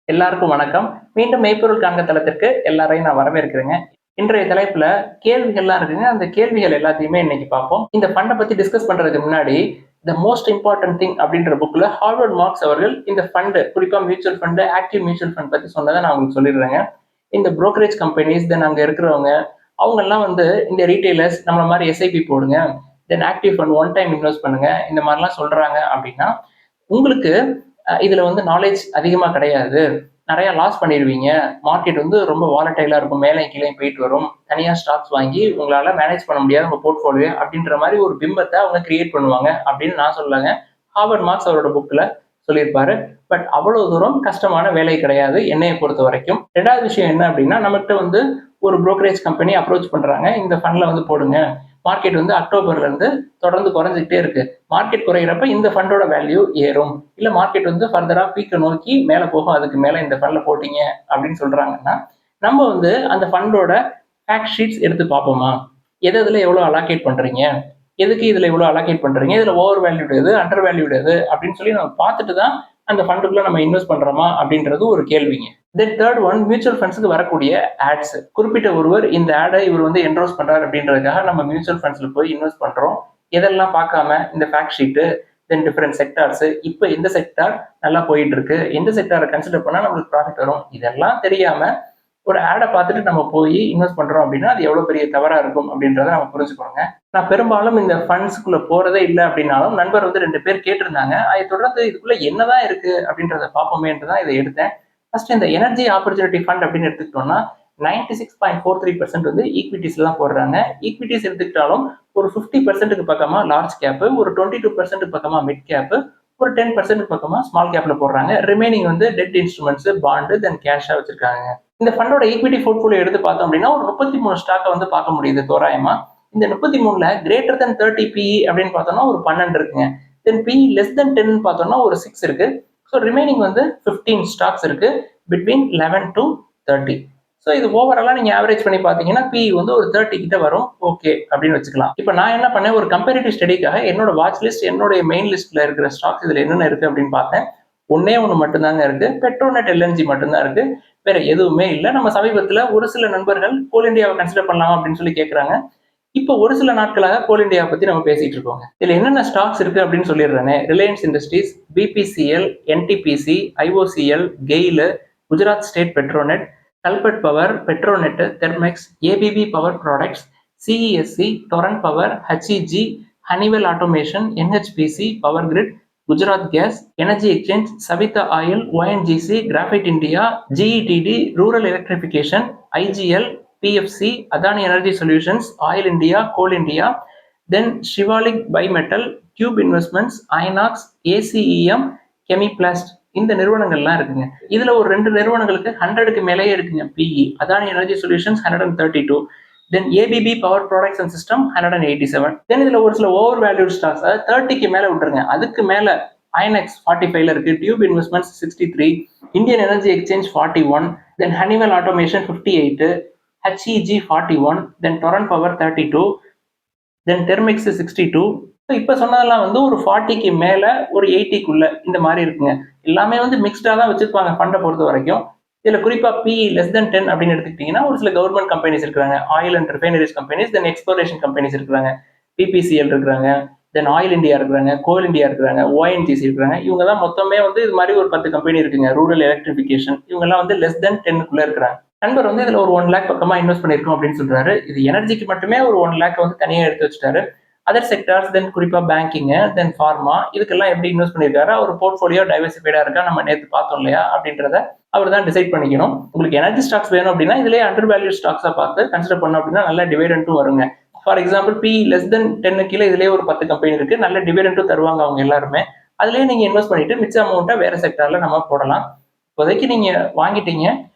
எல்லாருக்கும் வணக்கம். மீண்டும் மெய்ப்பொருள் காண்க தளத்திற்கு எல்லாரையும் நான் வரவேற்கிறேங்க. இன்றைய தலைப்புல கேள்விகள்லாம் இருக்குங்க. அந்த கேள்விகள் எல்லாத்தையுமே இன்னைக்கு பார்ப்போம். இந்த ஃபண்ட பத்தி டிஸ்கஸ் பண்றதுக்கு முன்னாடி, த மோஸ்ட் இம்பார்ட்டன்ட் திங் அப்படின்ற புக்ல ஹார்வர்ட் மார்க்ஸ் அவர்கள் இந்த ஃபண்ட், குறிப்பா mutual fund, active mutual fund பத்தி சொன்னதை நான் உங்களுக்கு சொல்லிடுறேங்க. இந்த புரோக்கரேஜ் கம்பெனிஸ், தென் அங்க இருக்கிறவங்க, அவங்கெல்லாம் வந்து இந்த ரீட்டெய்லர்ஸ் நம்மள மாரி எஸ்ஐபி போடுங்க, then active fund one time invest பண்ணுங்க, இந்த மாரிலாம் சொல்றாங்க அப்படின்னா, உங்களுக்கு இதுல வந்து நாலேஜ் அதிகமா கிடையாது. நெறைய லாஸ் பண்ணிருவீங்க. மார்க்கெட் வந்து ரொம்ப வாலடைலா இருக்கும். மேலயும் கீழயும் போயிட்டு வரும். தனியா ஸ்டாக்ஸ் வாங்கி உங்களால மேனேஜ் பண்ண முடியாது உங்க போர்ட்ஃபோலியோ அப்படின்ற மாரி ஒரு பிம்பத்த அவங்க கிரியேட் பண்ணுவாங்க அப்படின்னு நான் சொல்லலங்க. ஹார்வர்ட் மார்க்ஸ் அவரோட புக்ல சொல்லியிருப்பாரு. பட் அவ்வளவு தூரம் கஷ்டமான வேலை கிடையாது என்னைய பொறுத்த வரைக்கும். 2வது விஷயம் என்ன அப்படின்னா, நம்மகிட்ட வந்து ஒரு புரோக்கரேஜ் கம்பெனி அப்ரோச் பண்றாங்க. இந்த ஃபண்ட்ல வந்து போடுங்க. மார்க்கெட் வந்து அக்டோபர்ல இருந்து தொடர்ந்து குறைஞ்சிக்கிட்டே இருக்கு. மார்க்கெட் குறையிறப்ப இந்த ஃபண்டோட வேல்யூ ஏறும். இல்ல மார்க்கெட் வந்து ஃபர்தரா பீக்க நோக்கி மேல போகும். அதுக்கு மேல இந்த ஃபண்ட்ல போட்டீங்க அப்படின்னு சொல்றாங்கன்னா, நம்ம வந்து அந்த ஃபண்டோட ஃபேக்ட் ஷீட்ஸ் எடுத்து பார்ப்போமா? எது எதுல எவ்வளவு அலோகேட் பண்றீங்க? எதுக்கு இதுல இவ்வளவு அலோகேட் பண்றீங்க? இதுல ஓவர் வேல்யூட் எது? அண்டர் வேல்யூட் எது? அப்படின்னு சொல்லி நம்ம பார்த்துட்டு தான் அந்த ஃபண்டுக்குள்ள நம்ம இன்வெஸ்ட் பண்றோமா அப்படின்றது ஒரு கேள்விங்க. தென் தேர்ட் ஒன், மியூச்சுவல் ஃபண்ட்ஸ்க்கு வரக்கூடிய ஆட்ஸ். குறிப்பிட்ட ஒருவர் இந்த ஆடை இவர் வந்து என்ரோஸ் பண்றாரு அப்படின்றதுக்காக நம்ம மியூச்சுவல் ஃபண்ட்ஸ்ல போய் இன்வெஸ்ட் பண்றோம். இதெல்லாம் பார்க்காம இந்த ஃபேக்ட் ஷீட்டு, தென் டிஃபரெண்ட் செக்டார்ஸ், இப்போ எந்த செக்டார் நல்லா போயிட்டு இருக்கு, எந்த செக்டாரை கன்சிடர் பண்ணா நம்மளுக்கு ப்ராஃபிட் வரும், இதெல்லாம் தெரியாம ஒரு ஆடை பார்த்துட்டு நம்ம போய் இன்வெஸ்ட் பண்றோம் அப்படின்னா அது எவ்வளவு பெரிய தவறா இருக்கும் அப்படின்றத நம்ம புரிஞ்சுக்கணுங்க. நான் பெரும்பாலும் இந்த ஃபண்ட்ஸ்க்குள்ள போறதே இல்லை அப்படின்னாலும் நண்பர் வந்து 2 பேர் கேட்டிருந்தாங்க. அதை தொடர்ந்து இதுக்குள்ள என்னதான் இருக்கு அப்படின்றத பார்ப்போமேன்று தான் இதை எடுத்தேன். ஃபர்ஸ்ட் இந்த எனர்ஜி ஆப்பர்ச்சுனிட்டி ஃபண்ட் அப்படின்னு எடுத்துக்கிட்டோம்னா 96.43% வந்து ஈக்விட்டிஸ்ல தான் போடுறாங்க. ஈக்விட்டிஸ் எடுத்துக்கிட்டாலும் ஒரு 50% பக்கமா லார்ஜ் கேப், ஒரு 22% பக்கமா மிட் கேப், ஒரு 10% பக்கமா ஸ்மால் கேப்ல போடுறாங்க. ரிமைனிங் வந்து டெட் இன்ஸ்ட்ருமெண்ட்ஸ், பாண்டு, தென் கேஷா வச்சிருக்காங்க. இந்த ஃபண்டோட ஈக்விட்டி போர்ட்ஃபோலியோ எடுத்து பார்த்தோம் அப்படின்னா ஒரு 33 ஸ்டாக்கை வந்து பார்க்க முடியுது தோராயமா. இந்த 33ல கிரேட்டர் தென் 30 பிஇ அப்படின்னு பார்த்தோம்னா ஒரு 12 இருக்குங்க. தென் பிஇ லெஸ் தென் 10 பார்த்தோம்னா ஒரு 6 இருக்கு. ஸோ ரிமைனிங் வந்து 15 ஸ்டாக்ஸ் இருக்கு பிட்வீன் 11 டு 30. ஸோ இது ஓவராலா நீங்க ஆவரேஜ் பண்ணி பார்த்தீங்கன்னா பிஇ வந்து ஒரு 30 கிட்ட வரும். ஓகே அப்படின்னு வச்சுக்கலாம். இப்போ நான் என்ன பண்ணேன், ஒரு கம்பேரிட்டிவ் ஸ்டடிக்காக என்னோட வாட்ச் லிஸ்ட், என்னோட மெயின் லிஸ்ட்ல இருக்கிற ஸ்டாக்ஸ் இதுல என்னென்ன இருக்கு அப்படின்னு பார்த்தேன். ஒன்னே ஒன்று மட்டும்தாங்க இருக்கு, பெட்ரோநெட் எல்என்ஜி மட்டும்தான் இருக்கு. வேற எதுவுமே இல்லை. நம்ம சமீபத்தில் ஒரு சில நண்பர்கள் கோல் இந்தியாவை கன்சிடர் பண்ணலாம் அப்படின்னு சொல்லி கேட்குறாங்க. இப்போ ஒரு சில நாட்களாக கோல் இந்தியாவை பத்தி நம்ம பேசிட்டு இருக்கோங்க. இதுல என்னென்ன ஸ்டாக்ஸ் இருக்கு அப்படின்னு சொல்லிடுறேனே. Reliance Industries, BPCL, NTPC, IOCL, GAIL, Gujarat state Petronet, கல்பட் power, Petronet, Thermax, ABB power products, CESC, Torrent power, HEG, Honeywell automation, NHPC, power grid, Gujarat gas, energy exchange, Savita oil, ONGC, graphite India, GETD, rural electrification, IGL, PFC, Adani energy solutions, oil India, coal India, then Shivalik bimetal, tube investments, INOX, ACEM, Chemplast, இந்த நிறுவனங்கள்லாம் இருக்குங்க. இதுல ஒரு 2 நிறுவனங்களுக்கு 100க்கு மேலேயே இருக்குங்க PE. Adani energy solutions 132, then ABB power products and system 187. Then இதுல ஒரு சில ஓவர் வேல்யூட் ஸ்டாக்ஸ், அதாவது 30க்கு மேல விட்டுருங்க, அதுக்கு மேல ஐனெக்ஸ் 45ல இருக்கு, tube investments 63, Indian energy exchange 41, தென் ஹனிவெல் ஆட்டோமேஷன் 58, ஹெச்இஜி 41, தென் டொரண்ட் பவர் 32, தென் தெர்மிக்ஸ் 62. இப்போ சொன்னதெல்லாம் வந்து ஒரு 40க்கு மேல ஒரு 80க்குள்ள இந்த மாதிரி இருக்குங்க. எல்லாமே வந்து மிக்ஸ்டா தான் வச்சிருப்பாங்க ஃபண்டை பொறுத்த வரைக்கும். இதுல குறிப்பா பிஇ லெஸ் தென் 10 அப்படின்னு எடுத்துக்கிட்டீங்கன்னா ஒரு சில கவர்மெண்ட் கம்பெனிஸ் இருக்காங்க, oil and refineries companies, then exploration companies இருக்காங்க, பிபிசிஎல் இருக்காங்க, தென் ஆயில் இந்தியா இருக்கிறாங்க, கோல் இந்தியா இருக்கிறாங்க, ஓஎன்ஜிசி இருக்கிறாங்க. இவங்க தான் மொத்தமே வந்து இது மாதிரி ஒரு 10 கம்பெனி இருக்குங்க. ரூரல் எலக்ட்ரிஃபிகேஷன், இவங்க எல்லாம் வந்து லெஸ் தென் 10க்குள்ள இருக்கிறாங்க. நண்பர் வந்து இதுல ஒரு 1 லேக் பக்கமா இன்வெஸ்ட் பண்ணிருக்கோம் அப்படின்னு சொல்றாரு. இது எனர்ஜிக்கு மட்டுமே ஒரு 1 லேக் வந்து தனியா எடுத்து வச்சுட்டாரு. அதர் செக்டார்ஸ், தென் குறிப்பா பேங்கிங், தென் ஃபார்மா, இதுக்கெல்லாம் எப்படி இன்வெஸ்ட் பண்ணிருக்காரு, அவர் போர்ட்ஃபோலியோ டைவர்சிஃபைடா இருக்கா, நம்ம நேற்று பார்த்தோம் இல்லையா அப்படின்றத அவர் தான் டிசைட் பண்ணிக்கணும். உங்களுக்கு எனர்ஜி ஸ்டாக்ஸ் வேணும் அப்படின்னா இதுலேயே அண்டர் வேல்யூ ஸ்டாக்ஸா பார்த்து கன்சிடர் பண்ணோம் அப்படின்னா நல்ல டிவிடெண்டும் வருங்க. For example P less than 10 கீழே இதுலேயே ஒரு 10 கம்பெனி இருக்கு, நல்ல டிவிடெண்டும் தருவாங்க அவங்க எல்லாருமே. அதுலேயே நீங்க இன்வெஸ்ட் பண்ணிட்டு மிச்ச அமௌண்ட்டை வேற செக்டார்ல நம்ம போடலாம். இப்போதைக்கு நீங்க வாங்கிட்டீங்க,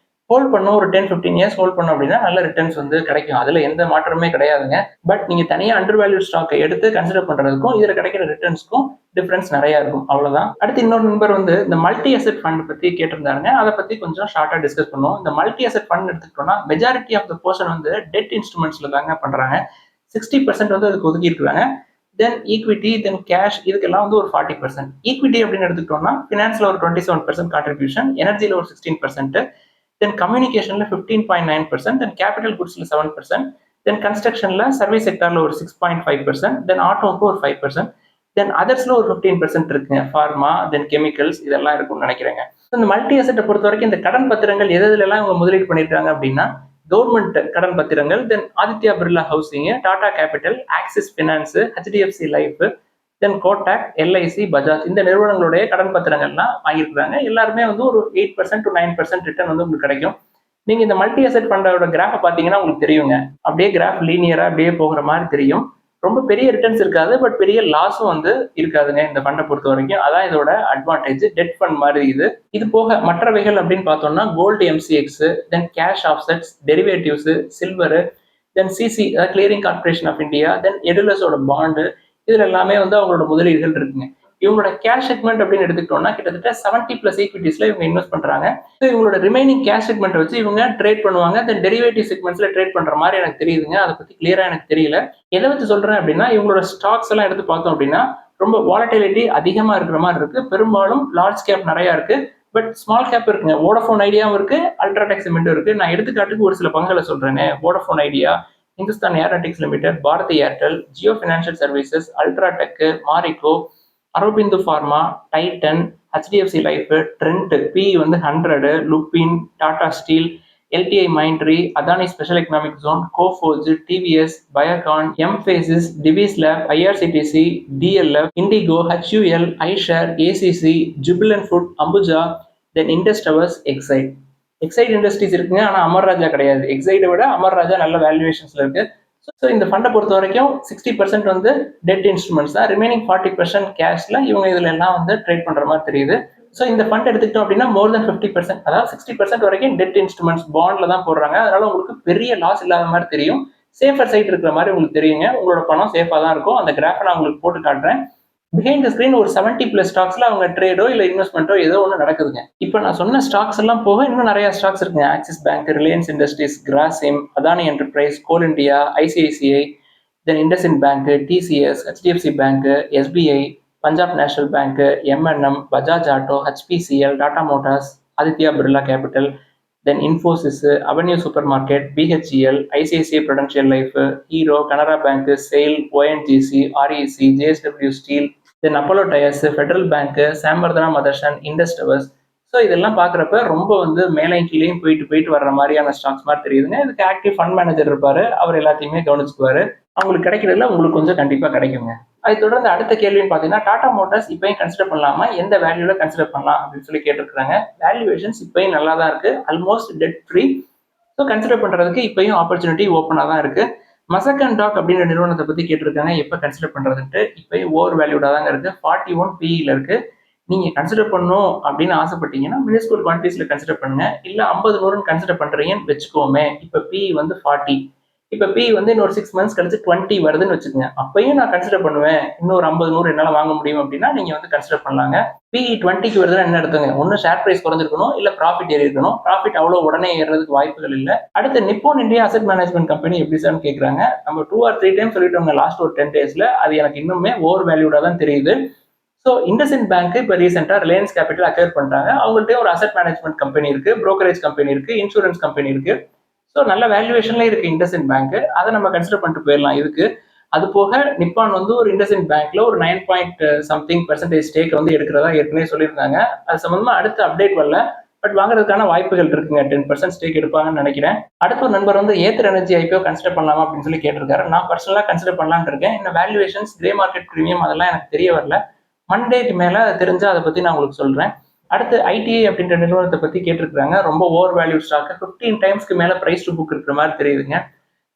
ஹோல்ட் பண்ணும், ஒரு 10-15 இயர்ஸ் ஹோல்ட் பண்ணோம் அப்படின்னா நல்ல ரிட்டர்ன்ஸ் வந்து கிடைக்கும். அதுல எந்த மாற்றமே கிடையாதுங்க. பட் நீங்க தனியா அண்டர் வேல்யூ ஸ்டாக்கை எடுத்து கன்சிடர் பண்றதுக்கும் இதுல கிடைக்கிற ரிட்டர்ன்ஸ்க்கும் டிஃபரன்ஸ் நிறைய இருக்கும். அவ்வளவுதான். அடுத்து இன்னொரு நண்பர் வந்து இந்த மல்டி அசெட் ஃபண்ட் பத்தி கேட்டிருந்தாருங்க. அதை பத்தி கொஞ்சம் ஷார்ட்டா டிஸ்கஸ் பண்ணுவோம். இந்த மல்டி அசெட் ஃபண்ட் எடுத்துக்கிட்டோம்னா மெஜாரிட்டி ஆஃப் த போர்ஷன் வந்து டெட் இன்ஸ்ட்ருமெண்ட்ஸ்ல தாங்க பண்றாங்க. 60% வந்து அதுக்கு ஒதுக்கி இருக்காங்க. தென் ஈக்விட்டி, தென் கேஷ், இதுக்கெல்லாம் வந்து ஒரு 40%. ஈக்விட்டி அப்படின்னு எடுத்துக்கிட்டோம்னா ஃபினான்ஸ்ல ஒரு 27% கான்ட்ரிபியூஷன், எனர்ஜியில் ஒரு 16%, தென் கம்யூனிகேஷன்ல 15.9%, தென் கேபிட்டல் குட்ஸ்ல 7%, தென் கன்ஸ்ட்ரக்ஷன்ல சர்வீஸ் செக்டர்ல ஒரு 6.5%, தென் ஆட்டோக்கு ஒரு 5%, தென் அதர்ஸ்ல ஒரு 15% இருக்குங்க. ஃபார்மா, தென் கெமிக்கல்ஸ், இதெல்லாம் இருக்கும்னு நினைக்கிறேங்க. இந்த மல்டி அசெட்டை பொறுத்த வரைக்கும் இந்த கடன் பத்திரங்கள் எதுலாம் இவங்க முதலீடு பண்ணியிருக்காங்க அப்படின்னா கவர்மெண்ட் கடன் பத்திரங்கள், then Aditya Birla housing, Tata capital, Axis finance, HDFC life, then Kotak, LIC, Bajaj, இந்த நிறுவனங்களுடைய கடன் பத்திரங்கள்லாம் வாங்கியிருக்காங்க. எல்லாருமே வந்து ஒரு 8% to 9% ரிட்டர்ன் வந்து உங்களுக்கு கிடைக்கும். நீங்க இந்த மல்டி அசெட் ஃபண்டோட கிராஃபை பார்த்தீங்கன்னா உங்களுக்கு தெரியுங்க. அப்படியே கிராஃப் லீனியரா அப்படியே போகிற மாதிரி தெரியும். ரொம்ப பெரிய ரிட்டர்ன்ஸ் இருக்காது, பட் பெரிய லாஸும் வந்து இருக்காதுங்க இந்த ஃபண்டை பொறுத்த வரைக்கும். அதான் இதோட அட்வான்டேஜ். டெட் ஃபண்ட் மாதிரி இது போக மற்றவைகள் அப்படின்னு பார்த்தோம்னா gold MCX, then cash offsets, derivatives, silver, then CC அதாவது clearing corporation of India, then எடுலஸோட பாண்டு, இதுல எல்லாமே வந்து அவங்களோட முதலீடுகள் இருக்குங்க. இவங்களோட கேஷ் செக்மெண்ட் அப்படின்னு எடுத்துக்கிட்டோம்னா கிட்டத்தட்ட 70+ ஈக்விட்டிஸ்ல இவங்க இன்வெஸ்ட் பண்றாங்க. ஸோ இவங்களோட ரிமைனிங் கேஷ் செக்மெண்ட் வச்சு இவங்க ட்ரேட் பண்ணுவாங்க. தென் டெரிவேட்டிவ் செக்மெண்ட்ஸ்ல ட்ரேட் பண்ற மாதிரி எனக்கு தெரியுதுங்க. அதை பத்தி கிளியரா எனக்கு தெரியல. எதை வச்சு சொல்றேன் அப்படின்னா இவங்களோட ஸ்டாக்ஸ் எல்லாம் எடுத்து பார்த்தோம் அப்படின்னா ரொம்ப வாலட்டிலிட்டி அதிகமா இருக்கிற மாதிரி இருக்கு. பெரும்பாலும் லார்ஜ் கேப் நிறைய இருக்கு, பட் ஸ்மால் கேப் இருக்குங்க. வோடஃபோன் ஐடியாவும் இருக்கு, அல்ட்ராடெக் சிமெண்ட்டும் இருக்கு. நான் எடுத்துக்காட்டுக்கு ஒரு சில பங்குகளை சொல்றேன். Vodafone Idea, Hindustan aeronautics limited, Bharti Airtel, Jio financial services, UltraTech, Marico, Aurobindo pharma, Titan, HDFC life, Trent, B வந்து 100, Lupin, Tata steel, LTI Mindtree, Adani special economic zone, Coforge, TVS, Biocon, Mphasis, Divi's lab, IRCTC, DLF, IndiGo, HUL, Eicher, ACC, Jubilant food, Ambuja, then Indus towers, Exide. Exide industries இருக்குங்க, ஆனால் அமர் ராஜா கிடையாது. எக்ஸைட்டை விட அமர் ராஜா நல்ல வேல்யூவேஷன்ஸ்ல இருக்கு. So இந்த ஃபண்டை பொறுத்த வரைக்கும் 60% வந்து டெட் இன்ஸ்ட்ருமெண்ட்ஸ் தான், ரிமைனிங் 40% கேஷ்ல இவங்க இதுல எல்லாம் வந்து ட்ரேட் பண்ற மாதிரி தெரியுது. ஸோ இந்த ஃபண்ட் எடுத்துக்கிட்டோம் அப்படின்னா மோர் தென் 50%, அதாவது 60% வரைக்கும் டெட் இன்ஸ்ட்ருமெண்ட்ஸ் பாண்ட்ல தான் போடுறாங்க. அதனால உங்களுக்கு பெரிய லாஸ் இல்லாத மாதிரி தெரியும், சேஃபர் சைட் இருக்கிற மாதிரி உங்களுக்கு தெரியுங்க. உங்களோட பணம் சேஃபா தான் இருக்கும். அந்த கிராஃபை நான் உங்களுக்கு போட்டு காட்டுறேன். பிஹைண்ட் த ஸ்கிரீன் ஒரு 70+ ஸ்டாக்ஸ்ல அவங்க ட்ரேடோ இல்லை இன்வெஸ்ட்மெண்ட்டோ ஏதோ ஒன்று நடக்குதுங்க. இப்போ நான் சொன்ன ஸ்டாக்ஸ் எல்லாம் போக இன்னும் நிறைய ஸ்டாக்ஸ் இருக்குங்க. Axis bank, Reliance Industries, Grasim, Adani enterprise, coal India, ICICI, then IndusInd bank, TCS, HDFC bank, SBI, Punjab national bank, MNM, Bajaj auto, HPCL, Tata motors, Aditya Birla capital, then Infosys, avenue super market, BHEL, ICICI prudential life, Hero, Canara bank, SAIL, ONGC, REC, JSW steel, then Apollo tyres, Federal bank, Samvardhana Motherson, Indus towers. So இதெல்லாம் பார்க்குறப்ப ரொம்ப வந்து மேலே கீழேயும் போயிட்டு வர்ற மாதிரியான stocks மாதிரி தெரியுதுங்க. இதுக்கு ஆக்டிவ் ஃபண்ட் மேனேஜர் இருப்பாரு, அவர் எல்லாத்தையுமே கவனிச்சுக்குவாரு. அவங்களுக்கு கிடைக்கிறதுல உங்களுக்கு கொஞ்சம் கண்டிப்பாக கிடைக்குங்க. அதை தொடர்ந்து அடுத்த கேள்வின்னு பார்த்தீங்கன்னா டாடா மோட்டார்ஸ் இப்பயும் கன்சிடர் பண்ணலாமா, எந்த வேல்யூல கன்சிடர் பண்ணலாம் அப்படின்னு சொல்லி கேட்டிருக்காங்க. வேல்யூவேஷன்ஸ் இப்பயும் நல்லா தான் இருக்கு, almost dead free. So consider பண்றதுக்கு இப்பயும் ஆப்பர்ச்சுனிட்டி ஓப்பனாக தான் இருக்கு. மசக் அண்ட் டாக் அப்படின்ற நிறுவனத்தை பத்தி கேட்டிருக்காங்க, எப்போ கன்சிடர் பண்றதுன்ட்டு. இப்பயும் ஓவர் வேல்யூடா தாங்க இருக்கு, 41 PE இருக்கு. நீங்க கன்சிடர் பண்ணணும் அப்படின்னு ஆசைப்பட்டீங்கன்னா மினிஸ்கூல் குவான்டிட்டிஸ்ல கன்சிடர் பண்ணுங்க. இல்ல 50-100 கன்சிடர் பண்றீங்கன்னு வச்சுக்கோமே. இப்ப PE வந்து 40, இப்ப PE வந்து இன்னொரு 6 months கழிச்சு 20 வருதுன்னு வச்சுக்கோங்க. அப்பயும் நான் கன்சிடர் பண்ணுவேன், இன்னொரு 50-100 என்னால வாங்க முடியும் அப்படின்னா நீங்க வந்து கன்சிடர் பண்ணலாங்க. PE 20க்கு வருதுன்னா என்ன எடுத்துங்க, ஒன்னு ஷேர் பிரைஸ் குறைஞ்சிருக்கணும், இல்ல ப்ராஃபிட் ஏறி இருக்கணும். ப்ராஃபிட் அவ்வளவு உடனே ஏறதுக்கு வாய்ப்புகள் இல்லை. அடுத்து Nippon India asset management company எப்படி சார்னு கேட்கறாங்க. நம்ம 2 or 3 டைம் சொல்லிட்டோங்க லாஸ்ட் ஒரு 10 daysல. அது எனக்கு இன்னுமே ஓவர் வேல்யூடா தான் தெரியுது. ஸோ இண்டஸ்இண்ட் பேங்க் இப்போ ரீசெண்டாக ரிலையன்ஸ் கேபிட்டல் அக்வயர் பண்ணுறாங்க. அவங்கள்ட்ட ஒரு அசெட் மேனேஜ்மெண்ட் கம்பெனி இருக்கு, புரோக்கரேஜ் கம்பெனி இருக்கு, இன்சூரன்ஸ் கம்பெனி இருக்கு. ஸோ நல்ல வேல்யூவேஷன்ல இருக்கு இண்டஸ்இண்ட் பேங்க், அதை நம்ம கன்சிடர் பண்ணிட்டு போயிடலாம் இதுக்கு. அது போக நிப்பான் வந்து ஒரு இண்டஸ்இண்ட் பேங்க்ல ஒரு 9.something% ஸ்டேக் வந்து எடுக்கிறதா ஏற்கனவே சொல்லியிருந்தாங்க. அது சம்பந்தமா அடுத்த அப்டேட் வரல, பட் வாங்குறதுக்கான வாய்ப்புகள் இருக்குங்க. 10% ஸ்டேக் எடுப்பாங்கன்னு நினைக்கிறேன். அடுத்த ஒரு நண்பர் வந்து ஏத்தர் எனர்ஜி ஐபிஓ கன்சிடர் பண்ணலாமா அப்படின்னு சொல்லி கேட்டிருக்காரு. நான் பர்சனலா கன்சிடர் பண்ணலான்னு இருக்கேன். இந்த வேல்யூவேஷன்ஸ், கிரே மார்க்கெட் பிரீமியம் அதெல்லாம் எனக்கு தெரிய வரல. மண்டேக்கு மேல தெரிஞ்சா அதை பத்தி நான் உங்களுக்கு சொல்றேன். அடுத்து ஐடிஐ அப்படின்ற நிறுவனத்தை பத்தி கேட்டிருக்காங்க. ரொம்ப ஓவர் வேல்யூ ஸ்டாக், 15 டைம்ஸ்க்கு மேல பிரைஸ் டு புக் இருக்கிற மாதிரி தெரியுதுங்க.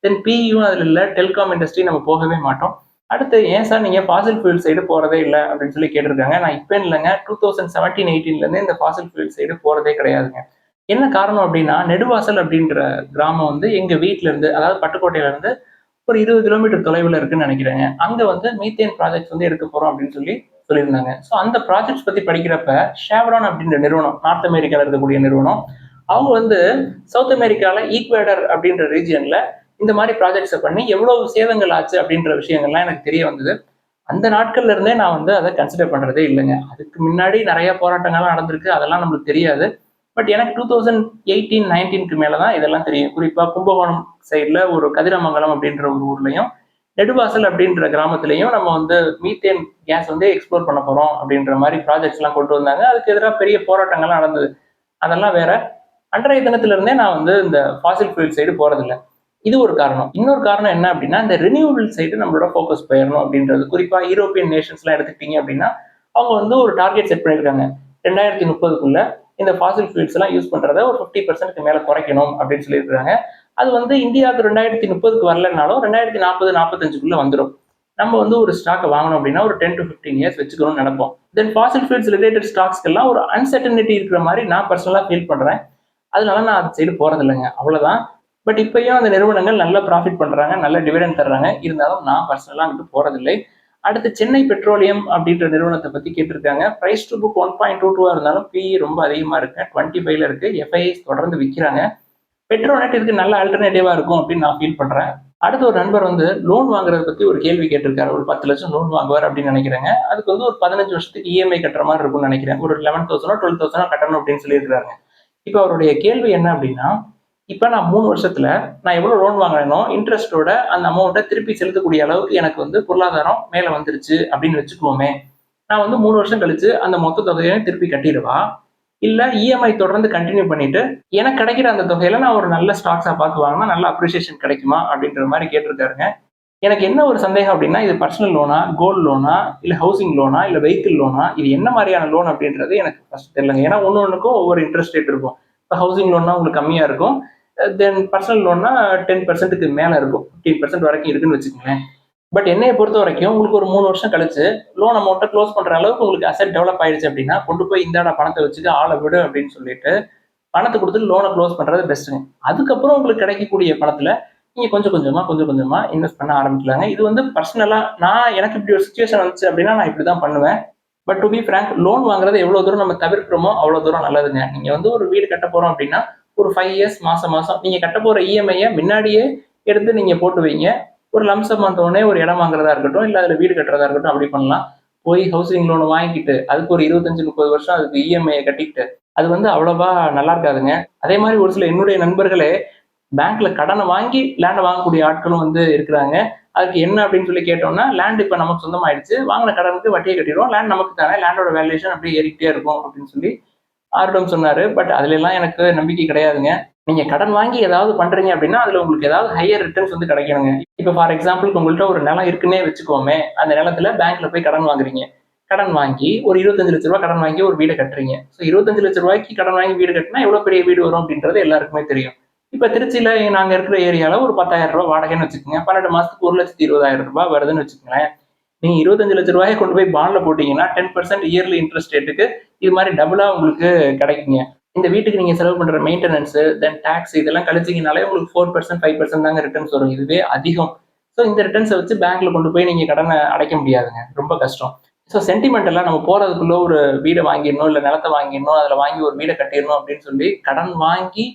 தென் பியும் அதுல இல்ல, டெலிகாம் இண்டஸ்ட்ரி நம்ம போகவே மாட்டோம். அடுத்து ஏன் சார் நீங்க ஃபாசில் ஃபியூல் சைடு போறதே இல்லை அப்படின்னு சொல்லி கேட்டிருக்காங்க. நான் இப்போ இல்லைங்க, 2017-18ல இருந்து இந்த ஃபாசில் ஃபியூல் சைடு போறதே கிடையாதுங்க. என்ன காரணம் அப்படின்னா நெடுவாசல் அப்படின்ற கிராமம் வந்து எங்க வீட்டுல இருந்து, அதாவது பட்டுக்கோட்டையில இருந்து ஒரு 20 கிலோமீட்டர் தொலைவில் இருக்குன்னு நினைக்கிறேங்க. அங்க வந்து மீத்தேன் ப்ராஜெக்ட் வந்து எடுக்க போறோம் அப்படின்னு சொல்லியிருந்தாங்க. ஸோ அந்த ப்ராஜெக்ட்ஸ் பத்தி படிக்கிறப்ப ஷேவ்ரான் அப்படின்ற நிறுவனம், நார்த் அமெரிக்கால இருக்கக்கூடிய நிறுவனம், அவங்க வந்து சவுத் அமெரிக்கால ஈக்வேடர் அப்படின்ற ரீஜியன்ல இந்த மாதிரி ப்ராஜெக்ட்ஸை பண்ணி எவ்வளவு சேதங்கள் ஆச்சு அப்படின்ற விஷயங்கள்லாம் எனக்கு தெரிய வந்தது. அந்த நாட்கள்ல இருந்தே நான் வந்து அதை கன்சிடர் பண்றதே இல்லைங்க. அதுக்கு முன்னாடி நிறைய போராட்டங்கள்லாம் நடந்திருக்கு. அதெல்லாம் நம்மளுக்கு தெரியாது. பட் எனக்கு 2018, 19க்கு மேல தான் இதெல்லாம் தெரியும். குறிப்பா கும்பகோணம் சைடுல ஒரு கதிராமங்கலம் அப்படின்ற ஒரு ஊர்லயும், நெடுவாசல் அப்படின்ற கிராமத்திலயும் நம்ம வந்து மீத்தேன் கேஸ் வந்து எக்ஸ்ப்ளோர் பண்ண போறோம் அப்படின்ற மாதிரி ப்ராஜெக்ட்ஸ் எல்லாம் கொண்டு வந்தாங்க. அதுக்கு எதிராக பெரிய போராட்டங்கள்லாம் நடந்தது. அதெல்லாம் வேற. அன்றைய தினத்துல இருந்தே நான் வந்து இந்த ஃபாசில் ஃபியூல் சைடு போறதில்ல. இது ஒரு காரணம். இன்னொரு காரணம் என்ன அப்படின்னா, இந்த ரினியூவபிள் சைடு நம்மளோட ஃபோக்கஸ் போயிடணும் அப்படின்றது. குறிப்பா யூரோப்பியன் நேஷன்ஸ்லாம் எடுத்துக்கிட்டீங்க அப்படின்னா, அவங்க வந்து ஒரு டார்கெட் செட் பண்ணியிருக்காங்க. 2030க்குள்ள இந்த ஃபாசில் ஃபியூல்ஸ் எல்லாம் யூஸ் பண்றத ஒரு 50% மேல குறைக்கணும் அப்படின்னு சொல்லியிருக்காங்க. அது வந்து இந்தியாவுக்கு 2030க்கு வரலனாலும் 2040, 45க்குள்ள வந்துடும். நம்ம வந்து ஒரு ஸ்டாக்கை வாங்கணும் அப்படின்னா ஒரு 10 to 15 இயர்ஸ் வச்சுக்கணும்னு நினைப்போம். தென் ஃபாசில் ஃபியூல்ஸ் ரிலேட்டட் ஸ்டாக்ஸ்க்கெல்லாம் ஒரு அன்சர்டனிட்டி இருக்கிற மாதிரி நான் பர்சனலா ஃபீல் பண்றேன். அதனால நான் அந்த சைடு போறது இல்லைங்க. அவ்வளவுதான். பட் இப்பயும் அந்த நிறுவனங்கள் நல்ல ப்ராஃபிட் பண்றாங்க, நல்ல டிவிடெண்ட் தர்றாங்க. இருந்தாலும் நான் பர்சனலா அங்கிட்டு போறதில்லை. அடுத்து சென்னை பெட்ரோலியம் அப்படின்ற நிறுவனத்தை பத்தி கேட்டிருக்காங்க. பிரைஸ் டு புக் 1.22 இருந்தாலும் பிஇ ரொம்ப அதிகமா இருக்கு. 25ல இருக்கு. எஃப்ஐஐஸ் தொடர்ந்து விற்கிறாங்க. பெட்ரோநெட் இதுக்கு நல்ல ஆல்டர்னேட்டிவா இருக்கும் அப்படின்னு நான் ஃபீல் பண்றேன். அடுத்து ஒரு நண்பர் வந்து லோன் வாங்குறத பத்தி ஒரு கேள்வி கேட்டிருக்காரு. ஒரு 10 லட்சம் லோன் வாங்குவார் அப்படின்னு நினைக்கிறேங்க. அதுக்கு வந்து ஒரு 15 வருஷத்துக்கு இஎம்ஐ கட்டுற மாதிரி இருக்கும்னு நினைக்கிறேன். ஒரு 11,000 12,000 கட்டணும் அப்படின்னு சொல்லியிருக்காங்க. இப்போ அவருடைய கேள்வி என்ன அப்படின்னா, இப்ப நான் 3 வருஷத்துல நான் எவ்வளவு லோன் வாங்கினேனோ இன்ட்ரெஸ்டோட அந்த அமௌண்ட்டை திருப்பி செலுத்தக்கூடிய அளவுக்கு எனக்கு வந்து பொருளாதாரம் மேல வந்துருச்சு அப்படின்னு வச்சுக்குவோமே. நான் வந்து 3 வருஷம் கழிச்சு அந்த மொத்த தொகையை திருப்பி கட்டிடுவா? இல்ல இஎம்ஐ தொடர்ந்து கண்டினியூ பண்ணிட்டு எனக்கு கிடைக்கிற அந்த தொகையில நான் ஒரு நல்ல ஸ்டாக்ஸா பார்த்து வாங்கினா நல்ல அப்ரிசியேஷன் கிடைக்குமா அப்படின்ற மாதிரி கேட்டிருக்காருங்க. எனக்கு என்ன ஒரு சந்தேகம் அப்படின்னா, இது பர்சனல் லோனா, கோல்டு லோனா, இல்ல ஹவுசிங் லோனா, இல்ல வெஹிக்கிள் லோனா, இது என்ன மாதிரியான லோன் அப்படின்றது எனக்கு ஃபர்ஸ்ட் தெரியலங்க. ஏன்னா ஒன்னொன்னுக்கும் ஒவ்வொரு இன்ட்ரெஸ்ட் ரேட் இருக்கும். இப்போ ஹவுசிங் லோன்னா உங்களுக்கு கம்மியா இருக்கும். தென் பர்சனல் லோன்னா 10%க்கு மேல இருக்கும். 15% வரைக்கும் இருக்குன்னு வச்சுக்கோங்களேன். பட் என்னைய பொறுத்த வரைக்கும் உங்களுக்கு ஒரு 3 வருஷம் கழிச்சு லோன் அமௌண்ட்டை க்ளோஸ் பண்ற அளவுக்கு உங்களுக்கு அசெட் டெவலப் ஆயிடுச்சு அப்படின்னா, கொண்டு போய் இந்தாடா பணத்தை வச்சுட்டு ஆளை விடு அப்படின்னு சொல்லிட்டு பணத்தை கொடுத்துட்டு லோனை க்ளோஸ் பண்றது பெஸ்ட்டுங்க. அதுக்கப்புறம் உங்களுக்கு கிடைக்கக்கூடிய பணத்துல நீங்க கொஞ்சம் கொஞ்சமா இன்வெஸ்ட் பண்ண ஆரம்பிக்கலாங்க. இது வந்து பர்சனலா எனக்கு இப்படி ஒரு சுச்சுவேஷன் வந்துச்சு அப்படின்னா நான் இப்படிதான் பண்ணுவேன். But to be frank, loan வாங்குறது எவ்வளவு தூரம் நம்ம தவிர்க்கிறோமோ அவ்வளவு தூரம் நல்லதுங்க. நீங்க வந்து ஒரு வீடு கட்ட போறோம் அப்படின்னா ஒரு 5 இயர்ஸ் மாசம் மாசம் நீங்க கட்ட போற இஎம்ஐயை முன்னாடியே எடுத்து நீங்க போட்டு வைங்க. ஒரு லம்சம் வந்தோடனே ஒரு இடம் வாங்குறதா இருக்கட்டும், இல்ல அதுல வீடு கட்டுறதா இருக்கட்டும் அப்படி பண்ணலாம். போய் ஹவுசிங் லோன் வாங்கிட்டு அதுக்கு ஒரு 25, 30 வருஷம் அதுக்கு இஎம்ஐயை கட்டிக்கிட்டு அது வந்து அவ்வளவா நல்லா இருக்காதுங்க. அதே மாதிரி ஒரு சில என்னுடைய நண்பர்களே பேங்க்ல கடனை வாங்கி லேண்டை வாங்கக்கூடிய ஆட்களும் வந்து இருக்கிறாங்க. அதுக்கு என்ன அப்படின்னு சொல்லி கேட்டோம்னா, லேண்ட் இப்ப நமக்கு சொந்தமாயிடுச்சு, வாங்கின கடனுக்கு வட்டியை கட்டிடுவோம், லேண்ட் நமக்கு தானே, லேண்டோட வேல்யூஷன் அப்படியே ஏறிக்கிட்டே இருக்கும் அப்படின்னு சொல்லி ஆர்வம் சொன்னாரு. பட் அதுல எல்லாம் எனக்கு நம்பிக்கை கிடையாதுங்க. நீங்க கடன் வாங்கி ஏதாவது பண்றீங்க அப்படின்னா அதுல உங்களுக்கு ஏதாவது ஹையர் ரிட்டர்ன்ஸ் வந்து கிடைக்கணுங்க. இப்ப ஃபார் எக்ஸாம்பிள் உங்கள்கிட்ட ஒரு நிலம் இருக்குன்னே வச்சுக்கோமே, அந்த நிலத்துல பேங்க்ல போய் கடன் வாங்குறீங்க. கடன் வாங்கி ஒரு 25 லட்ச ரூபாய் கடன் வாங்கி ஒரு வீடு கட்டுறீங்க. ஸோ 25 லட்ச ரூபாய்க்கு கடன் வாங்கி வீடு கட்டினா எவ்வளவு பெரிய வீடு வரும் அப்படின்றது எல்லாருக்குமே தெரியும். இப்ப திருச்சியில நாங்க இருக்கிற ஏரியால ஒரு 10,000 ரூபாய் வாடகைன்னு வச்சுக்கோங்க. 12 மாசத்துக்கு 1,20,000 ரூபாய் வருதுன்னு வச்சுக்கோங்களேன். நீங்க 25 லட்ச ரூபாயை கொண்டு போய் பாண்ட்ல போட்டீங்கன்னா 10% இயர்லி இன்ட்ரெஸ்ட் ரேட்டுக்கு இது மாதிரி டபுளா உங்களுக்கு கிடைக்குங்க. இந்த வீட்டுக்கு நீங்க செலவு பண்ற மெயின்டெனன்ஸ், தென் டாக்ஸ் இதெல்லாம் கழிச்சீங்கனாலே உங்களுக்கு 4%, 5% தாங்க ரிட்டர்ன்ஸ் வரும். இதுவே அதிகம். ஸோ இந்த ரிட்டர்ன்ஸை வச்சு பேங்க்ல கொண்டு போய் நீங்க கடனை அடைக்க முடியாதுங்க. ரொம்ப கஷ்டம். ஸோ சென்டிமெண்டெல்லாம் நம்ம போறதுக்குள்ள ஒரு வீடை வாங்கிடணும், இல்ல நிலத்தை வாங்கிடணும், அதுல வாங்கி ஒரு வீடை கட்டிடணும் அப்படின்னு சொல்லி கடன் வாங்கி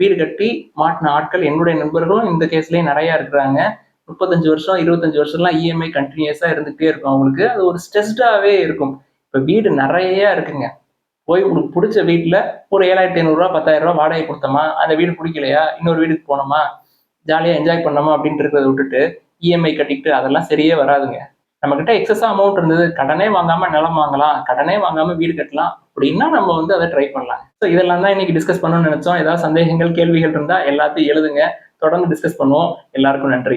வீடு கட்டி மாட்டின ஆட்கள் என்னுடைய நண்பர்களும் இந்த கேஸ்லயும் நிறைய இருக்கிறாங்க. 35 வருஷம், 25 வருஷம்லாம் இஎம்ஐ கண்டினியூஸா இருந்துகிட்டே இருக்கும் அவங்களுக்கு. அது ஒரு ஸ்ட்ரெஸ்டாவே இருக்கும். இப்ப வீடு நிறைய இருக்குங்க. போய் உங்களுக்கு பிடிச்ச வீட்டுல ஒரு 7,500 ரூபாய், 10,000 ரூபாய் வாடகை கொடுத்தோமா, அந்த வீடு பிடிக்கலையா, இன்னொரு வீட்டுக்கு போனோமா, ஜாலியா என்ஜாய் பண்ணோமா அப்படின்னு இருக்கிறத விட்டுட்டு இஎம்ஐ கட்டிக்கிட்டு அதெல்லாம் சரியே வராதுங்க. நம்ம கிட்ட எக்ஸஸா அமௌண்ட் இருந்தது, கடனே வாங்காம நிலம் வாங்கலாம், கடனே வாங்காம வீடு கட்டலாம் அப்படின்னா நம்ம வந்து அதை ட்ரை பண்ணலாம். ஸோ இதெல்லாம் தான் இன்னைக்கு டிஸ்கஸ் பண்ணணும்னு நினைச்சோம். ஏதாவது சந்தேகங்கள், கேள்விகள் இருந்தா எல்லாத்தையும் எழுதுங்க. தொடர்ந்து டிஸ்கஸ் பண்ணுவோம். எல்லாருக்கும் நன்றி.